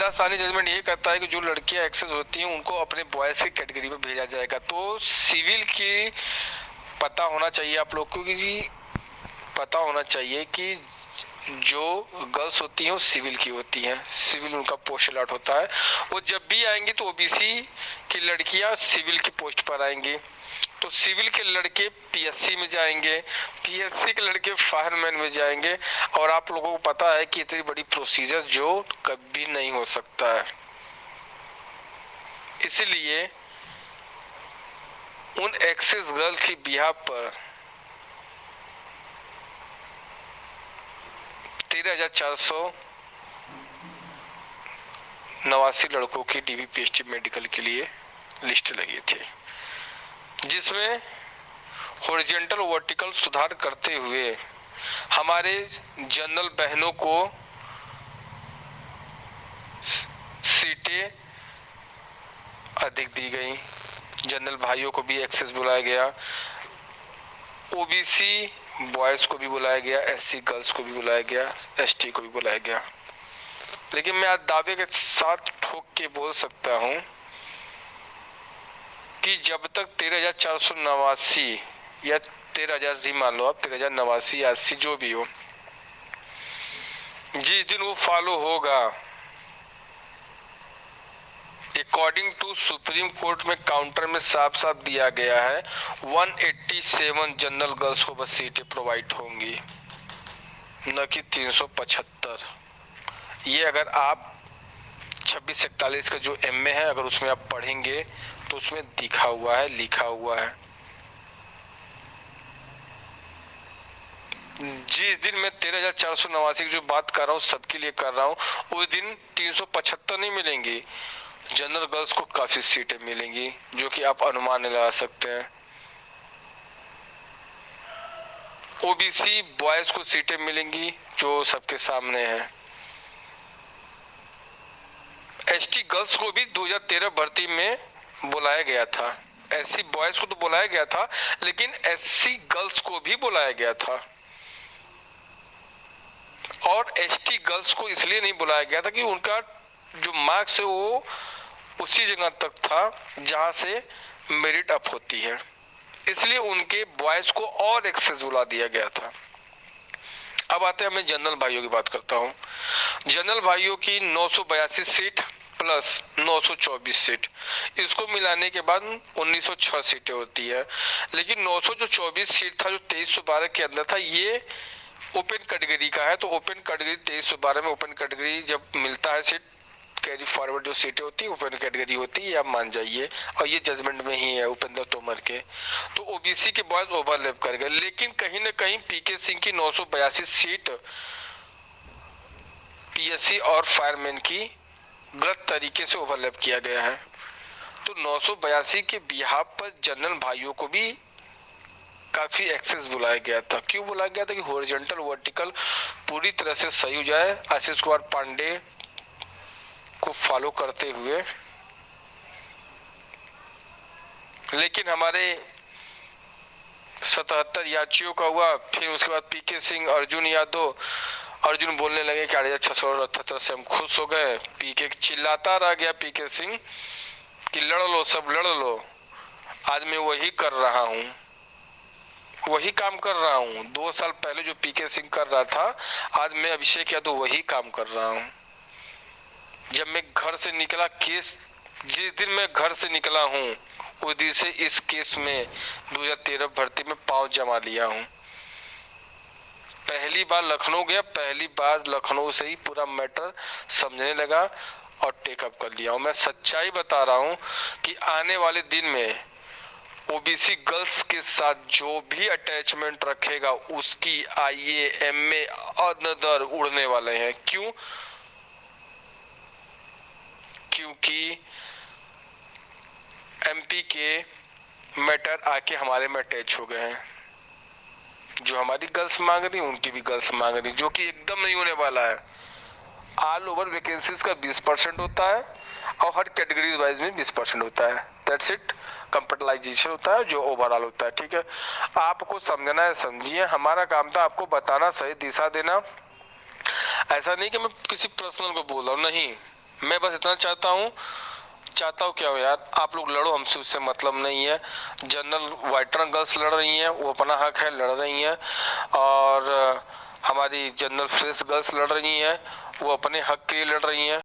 हिंदुस्तानी judgement ये कहता है कि जो लड़कियां एक्सेस होती हैं उनको अपने बॉयज की कैटेगरी में भेजा जाएगा। तो सिविल की पता होना चाहिए आप लोग को कि जी पता होना चाहिए कि जो गर्ल्स होती हैं वो सिविल की होती हैं, सिविल उनका पोस्ट अलॉट होता है। वो जब भी आएंगी तो ओबीसी की लड़कियां सिविल की पोस्ट पर आएंगी। तो सिविल के लड़के पीएससी में जाएंगे, पीएससी के लड़के फायरमैन में जाएंगे। और आप लोगों को पता है कि इतनी बड़ी प्रोसीजर जो कभी नहीं हो सकता है। इसलिए उन एक्सेस गर्ल की बिहाफ पर 13,489 लड़कों की डीबीपीएसटी मेडिकल के लिए लिस्ट लगी थी, जिसमें हॉरिजॉन्टल वर्टिकल सुधार करते हुए हमारे जनरल बहनों को सीटें अधिक दी गई, जनरल भाइयों को भी एक्सेस बुलाया गया, ओबीसी बॉयज को भी बुलाया गया, एससी गर्ल्स को भी बुलाया गया, एसटी को भी बुलाया गया। लेकिन मैं आज दावे के साथ ठोक के बोल सकता हूं कि जब तक 13,489 या 13,000 जी मान लो आप, 13,089 या 80 जो भी हो, जिस दिन वो फॉलो होगा अकॉर्डिंग टू सुप्रीम कोर्ट में काउंटर में साफ साफ दिया गया है 187 जनरल गर्ल्स को बस सीटें प्रोवाइड होंगी, न कि 375। ये अगर आप 2641 का जो एमए है अगर उसमें आप पढ़ेंगे तो उसमें दिखा हुआ है, लिखा हुआ है। जिस दिन मैं 13,489 की जो बात कर रहा हूँ सबके लिए कर रहा हूँ, उस दिन 375 नहीं मिलेंगी, जनरल गर्ल्स को काफी सीटें मिलेंगी, जो कि आप अनुमान लगा सकते हैं। ओबीसी बॉयज को सीटें मिलेंगी जो सबके सामने है। एसटी गर्ल्स को भी 2013 भर्ती में बुलाया गया था, एससी बॉयज को तो बुलाया गया था लेकिन एससी गर्ल्स को भी बुलाया गया था। और एसटी गर्ल्स को इसलिए नहीं बुलाया गया था कि उनका जो मार्क्स है वो उसी जगह तक था जहां से मेरिट अप होती है, इसलिए उनके बॉयज को और एक्सेस बुला दिया गया था। अब आते हैं, मैं जनरल भाइयों की बात करता हूं। जनरल भाइयों की 982 सीट प्लस 924 सीट, इसको मिलाने के बाद 1906 सीटें होती है। लेकिन 924 सीट था जो 2312 के अंदर था, ये ओपन कैटेगरी का है। तो ओपन कैटेगरी 2312 में ओपन कैटेगरी जब मिलता है सीट, कैरी फॉरवर्ड जो सीटें होती है ओपन कैटेगरी होती है, आप मान जाइए। और ये जजमेंट में ही है उपेंद्र तोमर के। तो ओबीसी के बॉयज ओवरलैप कर गए, लेकिन कहीं ना कहीं पीके सिंह की 982 सीट पीएससी और फायरमैन की गलत तरीके से ओवरलैप किया गया है। तो 982 के बिहाफ पर जनरल भाइयों को भी काफी एक्सेस बुलाया गया था। क्यों बुलाया गया था? कि हॉरिजॉन्टल वर्टिकल पूरी तरह से सही हो जाए, आशीष कुमार पांडे को फॉलो करते हुए। लेकिन हमारे 77 याचियों का हुआ, फिर उसके बाद पीके सिंह, अर्जुन बोलने लगे कि 8,678 से हम खुश हो गए। पीके चिल्लाता रह गया पीके सिंह कि लड़ लो, सब लड़ लो, आज मैं वही कर रहा हूं, वही काम कर रहा हूं। 2 साल पहले जो पीके सिंह कर रहा था, आज मैं अभिषेक यादव वही काम कर रहा हूं। जब मैं घर से निकला, केस जिस दिन मैं घर से निकला हूं उस दिन से इस केस में 2013 भर्ती में पांव जमा लिया हूं। पहली बार लखनऊ गया, पहली बार लखनऊ से ही पूरा मैटर समझने लगा और टेकअप कर लिया हूं। मैं सच्चाई बता रहा हूं कि आने वाले दिन में ओबीसी गर्ल्स के साथ जो भी अटैचमेंट रखेगा उसकी आईए एमए अनदर उड़ने वाले हैं। क्यों? क्योंकि एमपी के मैटर आके हमारे में अटैच हो गए हैं। जो हमारी गर्ल्स मांग रही उनकी भी गर्ल्स मांग रही, जो कि एकदम नहीं होने वाला है। ऑल ओवर वैकेंसीज का 20% होता है और हर कैटेगरी वाइज में 20% होता है। That's it. कंप्यूटराइजेशन होता है जो ओवरऑल होता है। ठीक है, आपको समझना है समझिए, हमारा काम था आपको बताना, सही दिशा देना। ऐसा नहीं कि मैं किसी पर्सनल को बोल रहा हूँ, नहीं, मैं बस इतना चाहता हूँ क्या हो यार, आप लोग लड़ो, हमसे उससे मतलब नहीं है। जनरल वेटरन गर्ल्स लड़ रही हैं, वो अपना हक है, लड़ रही हैं। और हमारी जनरल फ्रेश गर्ल्स लड़ रही हैं, वो अपने हक के लिए लड़ रही हैं।